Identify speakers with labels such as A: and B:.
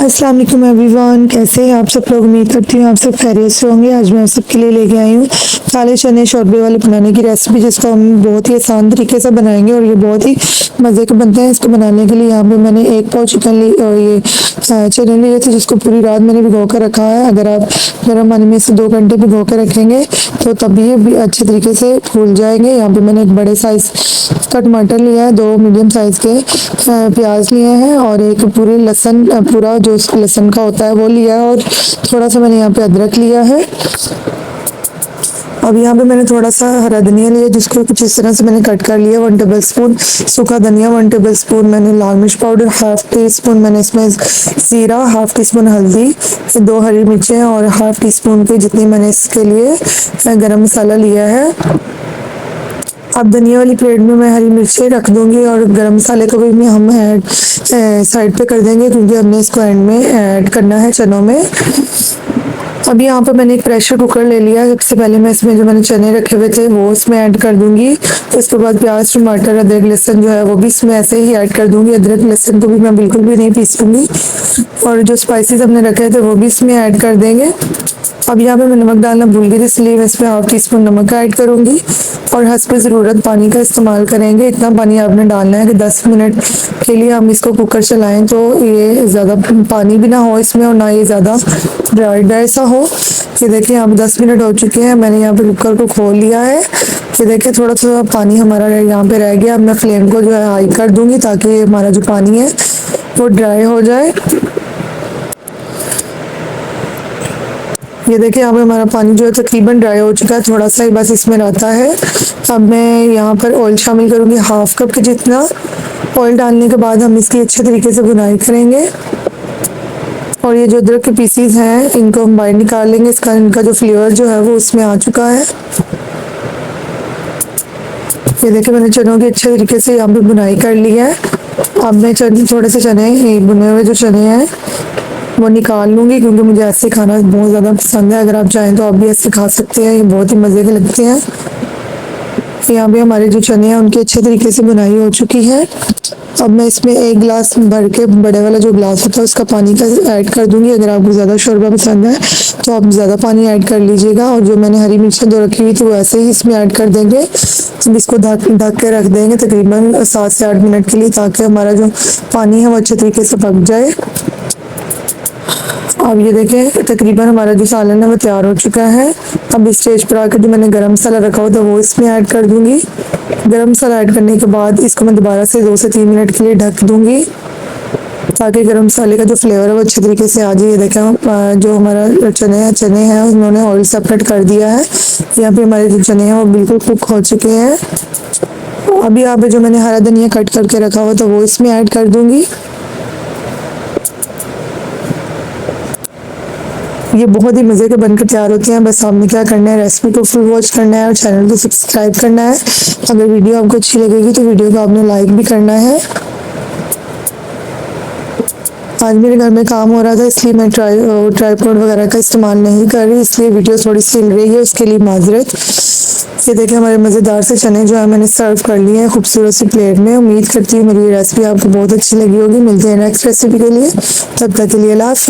A: अस्सलाम वालेकुम एवरीवन, कैसे हैं आप सब लोग। उम्मीद करती हूँ आप सब खैरियत से होंगे। आज मैं आप सबके लिए लेके आई हूँ काले चने शोरबे वाले बनाने की रेसिपी, जिसको हम बहुत ही आसान तरीके से बनाएंगे और ये बहुत ही मज़े के बनते हैं। इसको बनाने के लिए यहाँ पे मैंने एक पाव चिकन ली और ये चने लिए थे, जिसको पूरी रात मैंने भिगो कर रखा है। अगर आप गर्म पानी में इसे 2 घंटे भिगो कर रखेंगे तो तभी ये भी अच्छे तरीके से फूल जाएंगे। यहाँ पे मैंने एक बड़े साइज का टमाटर लिया है, 2 मीडियम साइज के प्याज लिए हैं और एक पूरे लहसुन, पूरा जो लहसुन का होता है वो लिया है, और थोड़ा सा मैंने यहाँ पे अदरक लिया है। अब यहाँ पे मैंने थोड़ा सा हरा धनिया लिया, जिसको कुछ इस तरह से मैंने कट कर लिया। 1 टेबल स्पून सूखा धनिया, 1 टेबल स्पून मैंने लाल मिर्च पाउडर, हाफ टी स्पून मैंने इसमें जीरा, हाफ टी स्पून हल्दी, 2 हरी मिर्चें और हाफ टी स्पून के जितनी मैंने इसके लिए गरम मसाला लिया है। अब धनिया वाली प्लेट में मैं हरी मिर्चें रख दूंगी और गरम मसाले को भी हम ऐड साइड पे कर देंगे, क्योंकि हमने इसको एंड में ऐड करना है चनों में। अब यहाँ पर मैंने एक प्रेशर कुकर ले लिया। सबसे पहले मैं इसमें जो मैंने चने रखे हुए थे वो इसमें ऐड कर दूंगी। उसके बाद प्याज, टमाटर, अदरक, लहसुन जो है वो भी इसमें ऐसे ही ऐड कर दूंगी। अदरक लहसुन को भी मैं बिल्कुल भी नहीं पीसूंगी, और जो स्पाइसेस हमने रखे थे वो भी इसमें ऐड कर देंगे। अब यहाँ पे मैं नमक डालना भूल गई, इसलिए मैं इसमें हाफ टी स्पून नमक ऐड करूंगी और हस्ब ज़रूरत पानी का इस्तेमाल करेंगे। इतना पानी आपने डालना है कि 10 मिनट के लिए हम इसको कुकर चलाएं तो ये ज़्यादा पानी भी ना हो इसमें और ना ये ज़्यादा ड्राई सा हो। ये देखिए यहाँ पे 10 मिनट हो चुके हैं। मैंने यहाँ पे कुकर को खोल लिया है। ये देखिए थोड़ा थोड़ा पानी हमारा यहाँ पे रह गया। अब मैं फ्लेम को जो है हाई कर दूंगी, ताकि हमारा जो पानी है वो ड्राई हो जाए। ये देखिए यहाँ पे हमारा पानी जो है तकरीबन ड्राई हो चुका है, थोड़ा सा ही बस इसमें रहता है। अब मैं यहाँ पर ऑयल शामिल करूँगी, हाफ कप के जितना। ऑयल डालने के बाद हम इसकी अच्छे तरीके से भुनाई करेंगे, और ये जो अदरक के पीसीज हैं इनको हम बाहर निकाल लेंगे। इनका जो फ्लेवर जो है वो उसमें आ चुका है। ये देखिए मैंने चनों की अच्छे तरीके से यहाँ पे भुनाई कर ली है। अब मैं थोड़े से चने, भुने हुए जो चने हैं वो निकाल लूँगी, क्योंकि मुझे ऐसे खाना बहुत ज़्यादा पसंद है। अगर आप चाहें तो आप भी ऐसे खा सकते हैं, ये बहुत ही मज़े के लगते हैं। यहाँ पे हमारे जो चने हैं उनकी अच्छे तरीके से बुनाई हो चुकी है। अब मैं इसमें 1 गिलास भर के, बड़े वाला जो गिलास होता है उसका पानी का ऐड कर दूंगी। अगर आपको ज़्यादा शोरबा पसंद है तो आप ज़्यादा पानी ऐड कर लीजिएगा, और जो मैंने हरी मिर्चें 2 रखी हुई थी वो ऐसे ही इसमें ऐड कर देंगे। अब इसको ढक के रख देंगे तकरीबन 7 से 8 मिनट के लिए, ताकि हमारा जो पानी है वो अच्छे तरीके से पक जाए। अब ये देखें तकरीबन हमारा जो सालन है वो तैयार हो चुका है। अब इस स्टेज पर आकर जो मैंने गरम मसाला रखा हुआ था वो इसमें ऐड कर दूंगी। गरम मसाला ऐड करने के बाद इसको मैं दोबारा से 2 से 3 मिनट के लिए ढक दूंगी, ताकि गरम मसाले का जो फ्लेवर है वो अच्छे तरीके से आ जाए। ये देखें जो हमारा चने हैं उन्होंने ऑयल सेपरेट कर दिया है। यहाँ पे हमारे जो चने हैं वो बिल्कुल कुक हो चुके हैं। अभी यहाँ पे जो मैंने हरा धनिया कट करके रखा हुआ था वो इसमें ऐड कर दूंगी। ये बहुत ही मज़े के बनकर तैयार होते हैं। बस आपने क्या करना है, रेसिपी को फुल वॉच करना है और चैनल को सब्सक्राइब करना है। अगर वीडियो आपको अच्छी लगेगी तो वीडियो को आपने लाइक भी करना है। आज मेरे घर में काम हो रहा था, इसलिए मैं ट्राइपॉड वगैरह का इस्तेमाल नहीं कर रही, इसलिए वीडियो थोड़ी सी हिल रही है, उसके लिए माजरत। ये देखें हमारे मज़ेदार से चने जो है मैंने सर्व कर लिए हैं खूबसूरत सी प्लेट में। उम्मीद करती हूँ मेरी रेसिपी आपको बहुत अच्छी लगी होगी। मिलते हैं नेक्स्ट रेसिपी के लिए, तब तक के लिए अल्लाह हाफ़िज़।